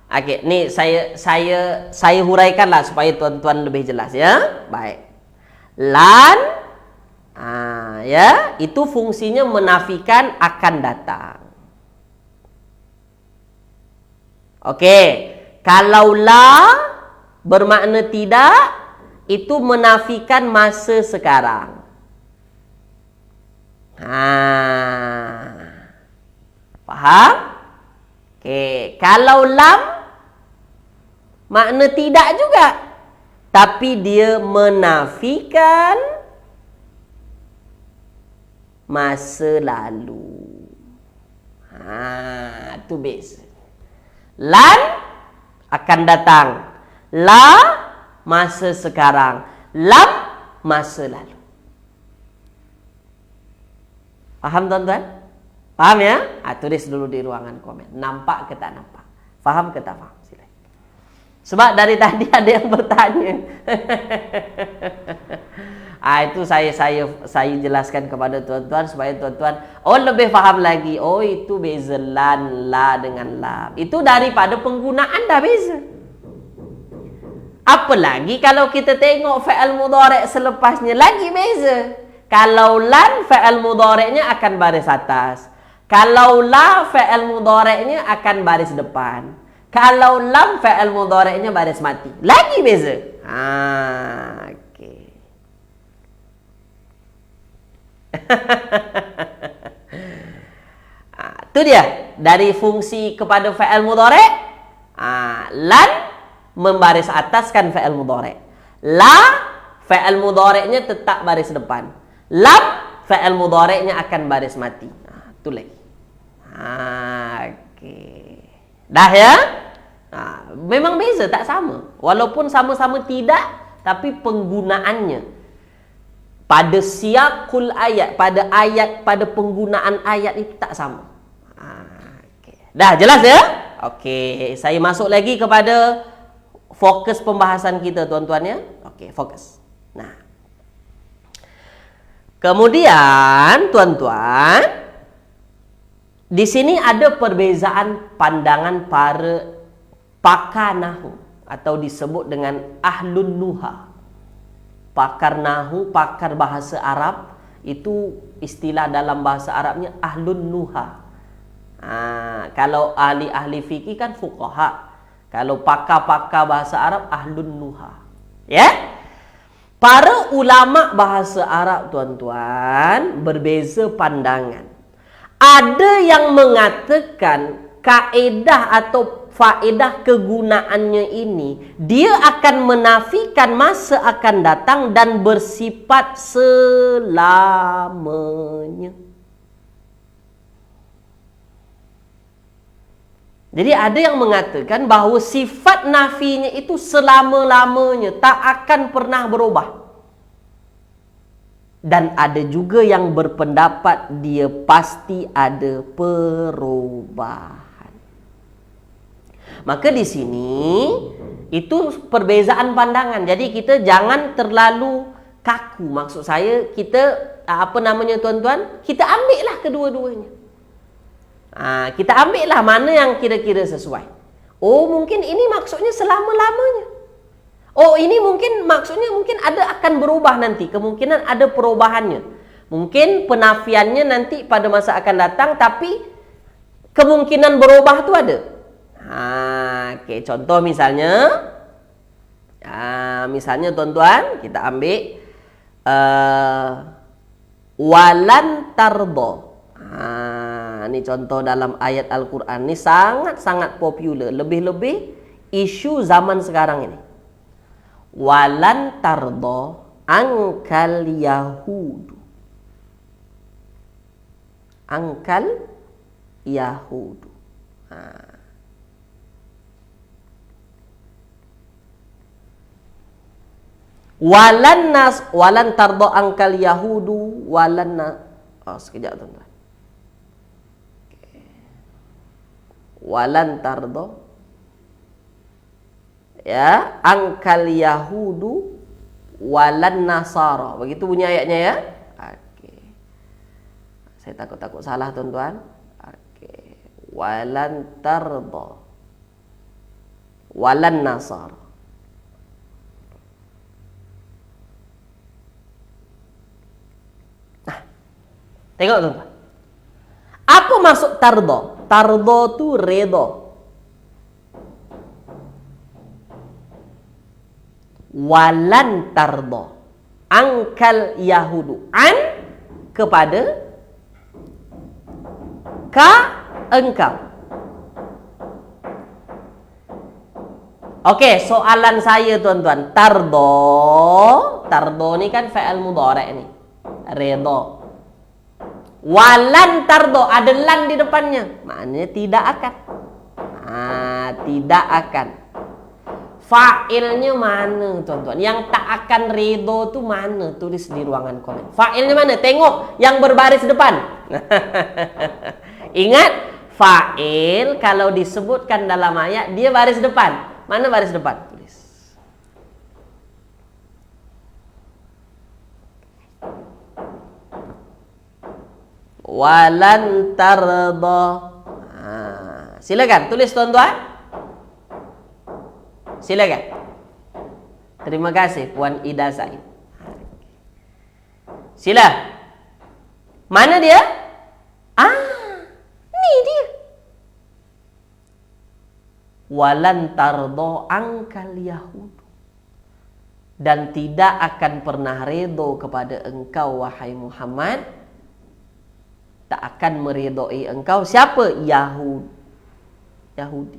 Okey, ni saya huraikanlah supaya tuan-tuan lebih jelas ya. Baik. Lan ya, itu fungsinya menafikan akan datang. Okey, kalau la bermakna tidak, itu menafikan masa sekarang. Faham? Okey, kalau lam makna tidak juga, tapi dia menafikan masa lalu. Itu beza. Lan akan datang. La masa sekarang. Lam masa lalu. Faham tuan-tuan? Faham ya? Tulis dulu di ruangan komen. Nampak ke tak nampak? Faham ke tak faham? Silakan. Sebab dari tadi ada yang bertanya. Itu saya jelaskan kepada tuan-tuan supaya tuan-tuan lebih faham lagi. Itu beza lan, la dengan lam. Itu daripada penggunaan dah beza. Apalagi kalau kita tengok fa'al mudhari' selepasnya lagi beza. Kalau lan fa'al mudhari'nya akan baris atas. Kalau la fa'al mudhari'nya akan baris depan. Kalau lam fa'al mudhari'nya baris mati. Lagi beza. Okey. Itu dia dari fungsi kepada fa'al mudhari'. Lan membaris ataskan fa'al mudhari'. La fa'al mudhari'nya tetap baris depan. Lam fa'al mudhari'nya akan baris mati. Itu lagi. Okey. Dah ya? Memang beza, tak sama. Walaupun sama-sama tidak, tapi penggunaannya pada siaqul ayat, pada penggunaan ayat itu tak sama. Okay. Dah jelas ya? Okey, saya masuk lagi kepada fokus pembahasan kita tuan-tuan ya. Okey, fokus. Nah. Kemudian tuan-tuan, di sini ada perbezaan pandangan para pakar nahu atau disebut dengan ahlun nuha. Pakar nahu, pakar bahasa Arab, itu istilah dalam bahasa Arabnya ahlun nuha. Kalau ahli-ahli fikih kan fuqaha. Kalau pakar-pakar bahasa Arab ahlun nuha. Ya? Para ulama bahasa Arab tuan-tuan berbeza pandangan. Ada yang mengatakan kaedah atau faedah kegunaannya ini, dia akan menafikan masa akan datang dan bersifat selamanya. Jadi ada yang mengatakan bahawa sifat nafinya itu selama-lamanya, tak akan pernah berubah. Dan ada juga yang berpendapat dia pasti ada perubahan. Maka di sini itu perbezaan pandangan. Jadi kita jangan terlalu kaku. Maksud saya kita tuan-tuan, kita ambillah kedua-duanya. Kita ambillah mana yang kira-kira sesuai. Mungkin ini maksudnya selama-lamanya. Ini maksudnya ada akan berubah nanti. Kemungkinan ada perubahannya. Mungkin penafiannya nanti pada masa akan datang, tapi kemungkinan berubah tu ada. Contoh misalnya, Misalnya tuan-tuan, kita ambil walan tardo. Ini contoh dalam ayat Al-Quran. Ini sangat-sangat popular. Lebih-lebih isu zaman sekarang ini. Walan tardo angkal yahudu. Angkal yahudu. Walan tardo angkal yahudu sekejap tuan-tuan. Walan tardo ya angkal yahudu walan nasara. Begitu bunyi ayatnya ya. Okey. Saya takut salah tuan-tuan. Okey. Walan tardo walan nasara. Tengok tuan-tuan. Apa maksud tardo? Tardo tu redo. Walan tardo angkal yahudu. An kepada engkau. Okey, soalan saya tuan-tuan. Tardo ni kan fa'il mudhari' ni. Redo. Walan tardo, ada lan di depannya. Maknanya tidak akan. Tidak akan. Fa'ilnya mana tuan-tuan? Yang tak akan redo tu mana? Tulis di ruangan komen. Fa'ilnya mana? Tengok yang berbaris depan. Ingat, fa'il kalau disebutkan dalam ayat, dia baris depan. Mana baris depan? Tulis. Walan tardo. Silakan tulis tuan-tuan. Silakan. Terima kasih Puan Ida Said. Sila. Mana dia? Ni dia. Walan tardo angkal yahudu. Dan tidak akan pernah redo kepada engkau wahai Muhammad. Tak akan meredoi engkau. Siapa? Yahudi.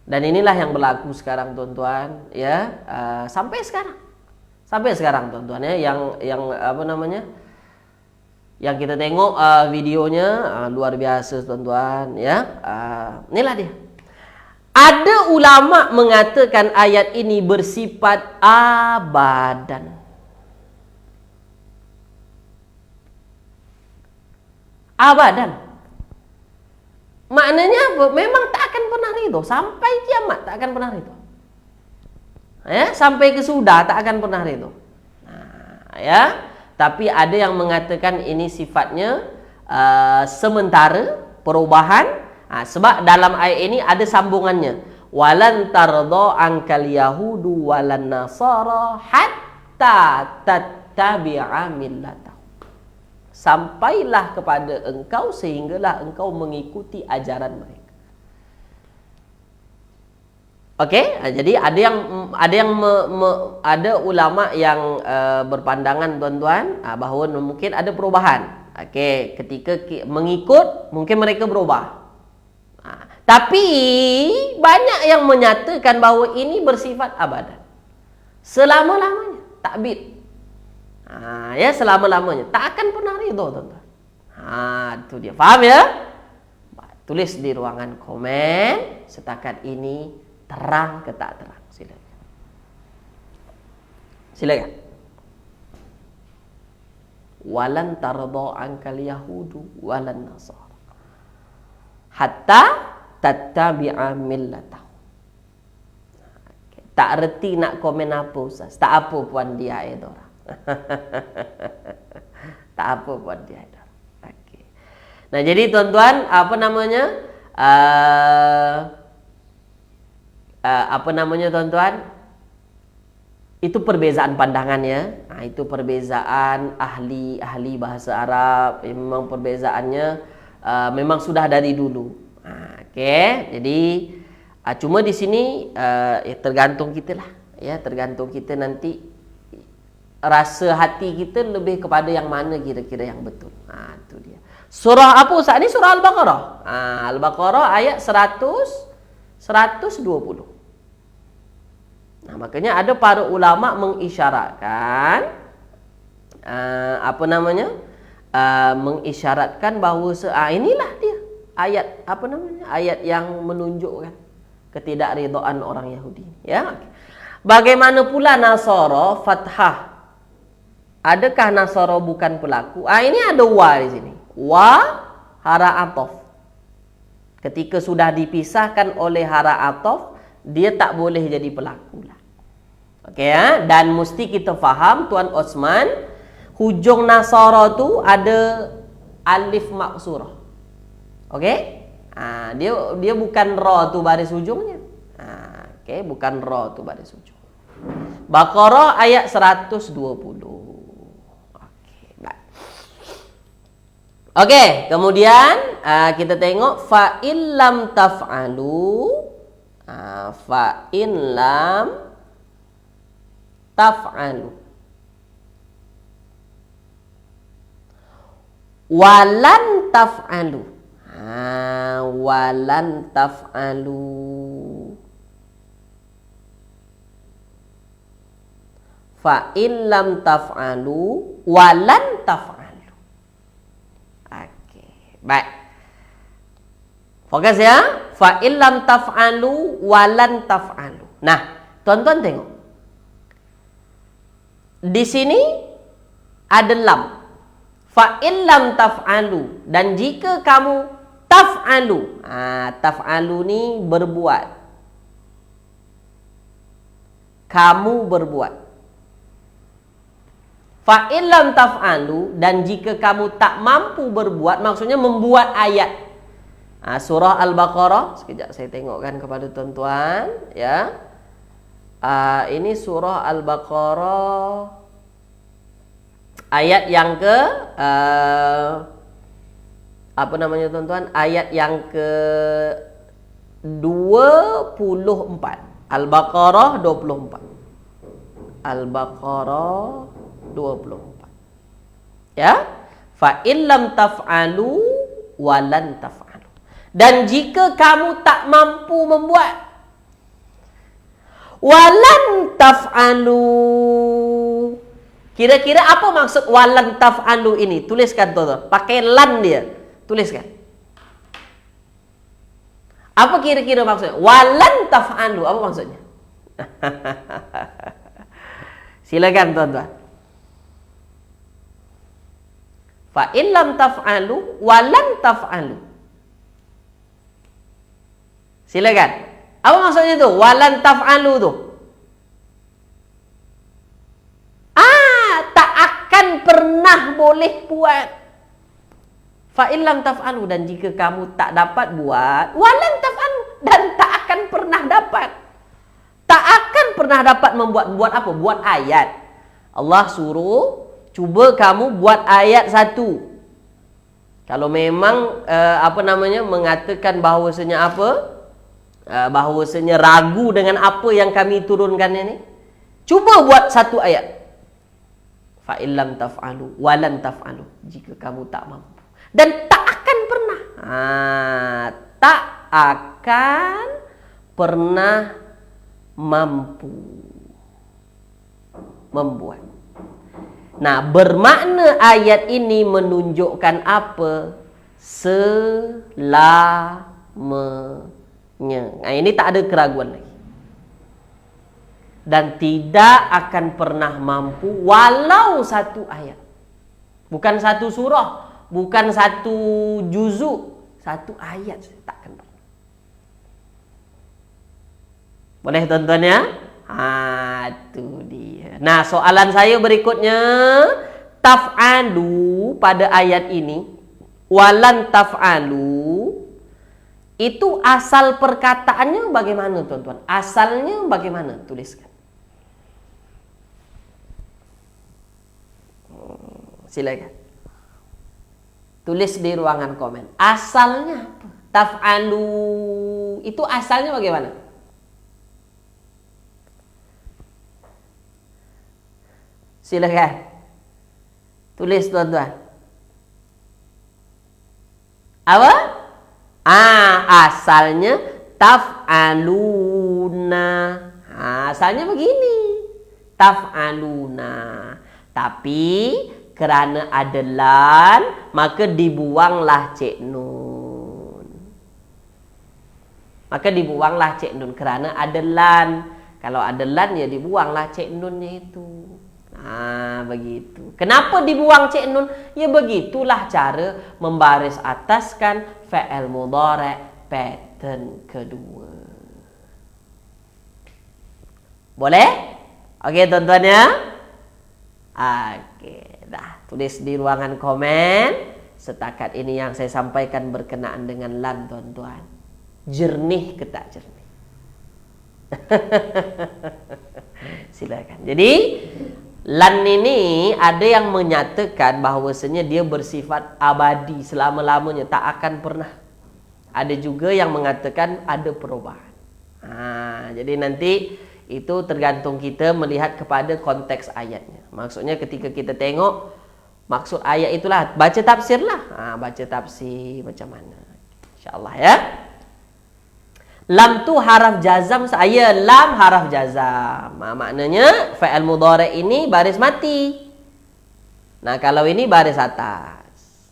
Dan inilah yang berlaku sekarang tuan-tuan, ya. Sampai sekarang tuan-tuan, ya. Yang apa namanya? Yang kita tengok videonya luar biasa tuan-tuan, ya. Inilah dia. Ada ulama mengatakan ayat ini bersifat abadan. Abadan. Maknanya apa? Memang tak akan pernah ridho. Sampai kiamat tak akan pernah ridho. Ya, sampai kesudah tak akan pernah ridho. Ya. Tapi ada yang mengatakan ini sifatnya sementara, perubahan. Sebab dalam ayat ini ada sambungannya. Walan tardo angkal yahudu walan nasara hatta tattabi'a millatahu. Sampailah kepada engkau sehinggalah engkau mengikuti ajaran mereka. Okey, jadi ada ulama yang berpandangan tuan-tuan bahawa mungkin ada perubahan. Okey, ketika mengikut mungkin mereka berubah. Tapi banyak yang menyatakan bahawa ini bersifat abadan. Selama-lamanya, takbir. Ya, selama-lamanya. Tak akan pernah ridho, tuan-tuan. Itu dia. Faham ya? Tulis di ruangan komen. Setakat ini terang ke tak terang? Silakan. Silakan. Walan tardo angkal yahudu walan nasara hatta tattabi'a millatahu. Tak reti nak komen apa Ustaz? Tak apa Puan Dia Edora. Tak apa Puan Dia Edora. Okey. Nah, jadi tuan-tuan, apa namanya tuan-tuan? Itu perbezaan pandangan ya. Itu perbezaan ahli bahasa Arab. Memang perbezaannya memang sudah dari dulu. Okey, jadi cuma di sini tergantung kita lah, ya, tergantung kita nanti rasa hati kita lebih kepada yang mana kira-kira yang betul. Itu dia. Surah apa Ustaz ni? Surah Al-Baqarah. Al-Baqarah ayat 120. Makanya ada para ulama mengisyaratkan mengisyaratkan bahawa inilah dia ayat ayat yang menunjukkan ketidakridhaan orang Yahudi, ya. Bagaimana pula Nasara fathah? Adakah Nasara bukan pelaku? Ini ada wa di sini. Wa hara atof. Ketika sudah dipisahkan oleh hara atof, dia tak boleh jadi pelaku lah. Okey, ya? Dan mesti kita faham Tuan Osman, hujung Nasara tu ada alif maksurah. Okey? Dia bukan ra tu baris hujungnya. Okey, bukan ra tu baris hujung. Baqarah ayat 120. Okey, kemudian kita tengok fa in lam taf'alu, fa in lam taf'alu walan taf'alu, walan taf'alu, fa in lam taf'alu walan taf'alu. Baik. Fokus ya. Fa illam taf'alu walan taf'alu. Nah, tuan-tuan tengok. Di sini ada lam. Fa illam taf'alu, dan jika kamu taf'alu. Taf'alu ni berbuat. Kamu berbuat. Fa illam taf'alu, dan jika kamu tak mampu berbuat, maksudnya membuat ayat. Surah Al-Baqarah, sekejap saya tengokkan kepada tuan-tuan, ya. Ini surah Al-Baqarah ayat yang ke tuan-tuan? Ayat yang ke 24. Al-Baqarah 24. Al-Baqarah 24. Ya, fa illam taf'alu walan taf'alu, dan jika kamu tak mampu membuat, walan taf'alu. Kira-kira apa maksud walan taf'alu ini? Tuliskan tuan-tuan, pakai lan dia, tuliskan. Apa kira-kira maksudnya walan taf'alu? Apa maksudnya? Silakan tuan-tuan. Fa in lam taf'alu walan taf'alu. Silakan. Apa maksudnya tu? Walan taf'alu tu. Tak akan pernah boleh buat. Fa in lam taf'alu, dan jika kamu tak dapat buat, walan taf'alu, dan tak akan pernah dapat. Tak akan pernah dapat buat apa? Buat ayat. Allah suruh, cuba kamu buat ayat 1. Kalau memang mengatakan bahawasanya bahawasanya ragu dengan apa yang kami turunkan ini, cuba buat 1 ayat. Fa illam taf'alu walan taf'alu, jika kamu tak mampu, dan tak akan pernah. Tak akan pernah mampu membuat. Nah, bermakna ayat ini menunjukkan apa? Selamanya. Ini tak ada keraguan lagi. Dan tidak akan pernah mampu walau 1 ayat. Bukan 1 surah, bukan 1 juzuk, 1 ayat tak akan pernah. Boleh tuan-tuan ya? Itu dia. Nah, soalan saya berikutnya, taf'alu pada ayat ini, walan taf'alu, itu asal perkataannya bagaimana tuan-tuan? Asalnya bagaimana? Tuliskan. Silakan. Tulis di ruangan komen. Asalnya apa? Taf'alu itu asalnya bagaimana? Silakan. Tulis tuan-tuan. Apa? Asalnya taf'aluna. Asalnya begini. Taf'aluna. Tapi kerana ada lan, maka dibuanglah cik nun. Maka dibuanglah cik nun kerana ada lan. Kalau ada lan ya dibuanglah cik nunnya itu. Begitu. Kenapa dibuang cik nun? Ya begitulah cara membaris ataskan fi'il mudhari' pattern kedua. Boleh? Okey tuan-tuan ya? Okey, dah tulis di ruangan komen. Setakat ini yang saya sampaikan berkenaan dengan lan tuan-tuan. Jernih ke tak jernih? Silakan. Jadi lan ini ada yang menyatakan bahawasanya dia bersifat abadi selama-lamanya, tak akan pernah. Ada juga yang mengatakan ada perubahan. Jadi nanti itu tergantung kita melihat kepada konteks ayatnya. Maksudnya ketika kita tengok maksud ayat itulah, baca tafsir lah. Baca tafsir macam mana. InsyaAllah ya. Lam tu haraf jazam saya. Lam haraf jazam. Maknanya fa'il mudhari' ini baris mati. Nah kalau ini baris atas.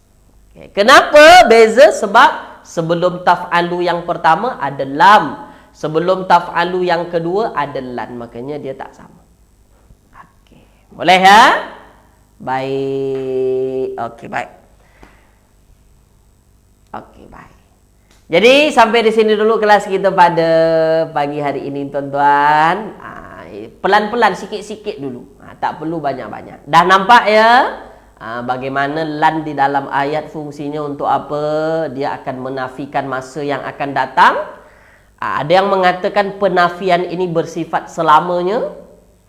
Okay. Kenapa beza? Sebab sebelum taf'alu yang pertama ada lam. Sebelum taf'alu yang kedua ada lan. Makanya dia tak sama. Okey. Boleh ya? Baik. Okey, baik. Okey, baik. Jadi sampai di sini dulu kelas kita pada pagi hari ini tuan-tuan. Pelan-pelan, sikit-sikit dulu. Tak perlu banyak-banyak. Dah nampak ya? Bagaimana lan di dalam ayat fungsinya untuk apa? Dia akan menafikan masa yang akan datang. Ada yang mengatakan penafian ini bersifat selamanya.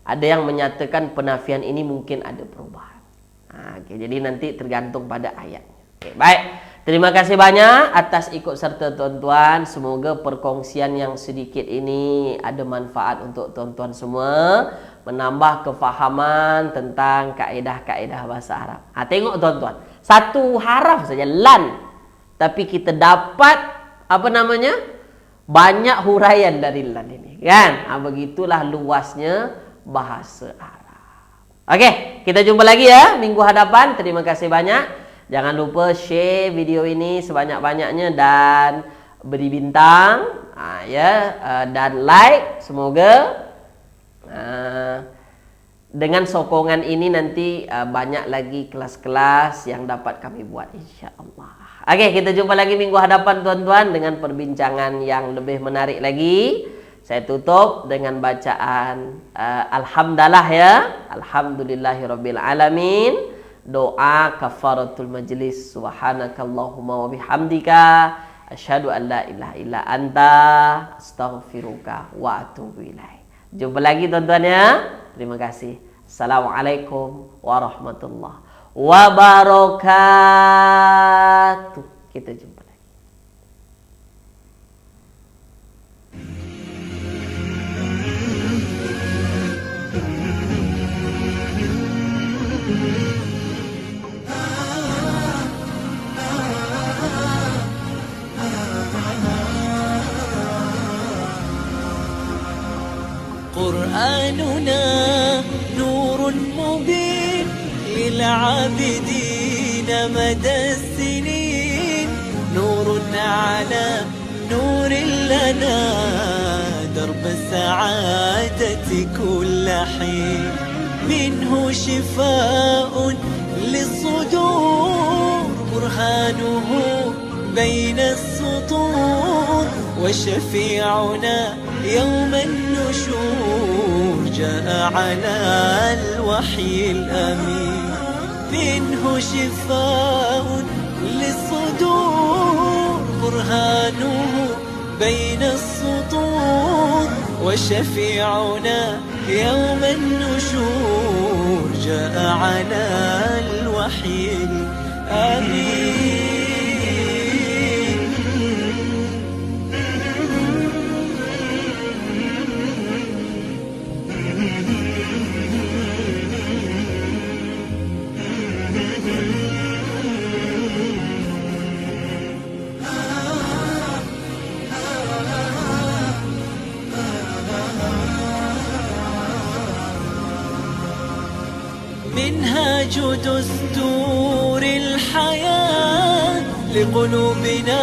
Ada yang menyatakan penafian ini mungkin ada perubahan. Okay, jadi nanti tergantung pada ayatnya. Okay, baik. Terima kasih banyak atas ikut serta tuan-tuan. Semoga perkongsian yang sedikit ini ada manfaat untuk tuan-tuan semua. Menambah kefahaman tentang kaedah-kaedah bahasa Arab. Tengok tuan-tuan. Satu haraf saja, lan. Tapi kita dapat, apa namanya? Banyak huraian dari lan ini. Kan? Begitulah luasnya bahasa Arab. Okey, kita jumpa lagi ya minggu hadapan. Terima kasih banyak. Jangan lupa share video ini sebanyak-banyaknya dan beri bintang dan like. Semoga dengan sokongan ini nanti banyak lagi kelas-kelas yang dapat kami buat insya-Allah. Okey, kita jumpa lagi minggu hadapan tuan-tuan dengan perbincangan yang lebih menarik lagi. Saya tutup dengan bacaan alhamdulillah ya. Alhamdulillahirabbil alamin. Doa kafaratul majlis. Subhanakallahumma wa bihamdika asyhadu an la ilaha illa anta astaghfiruka wa atubu ilaik. Jumpa lagi tuan-tuan ya. Terima kasih. Assalamualaikum warahmatullahi wabarakatuh. Kita jumpa lagi. قرآننا نور مبين للعابدين مدى السنين، نور على نور لنا درب السعادة كل حين، منه شفاء للصدور برهانه بين السطور، وشفيعنا يوم النشور جاء على الوحي الأمين، منه شفاء للصدور برهانه بين السطور، وشفيعنا يوم النشور جاء على الوحي الأمين. منهاج دستور الحياة لقلوبنا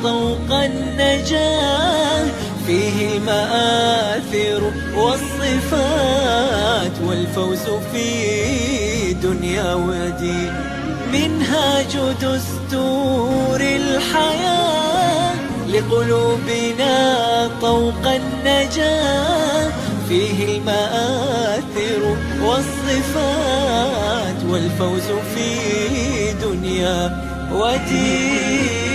طوق النجاة، فيه المآثر والصفات والفوز في دنيا ودين. منهاج دستور الحياة لقلوبنا طوق النجاة، فيه المآثر والصفات والفوز في دنيا ودين.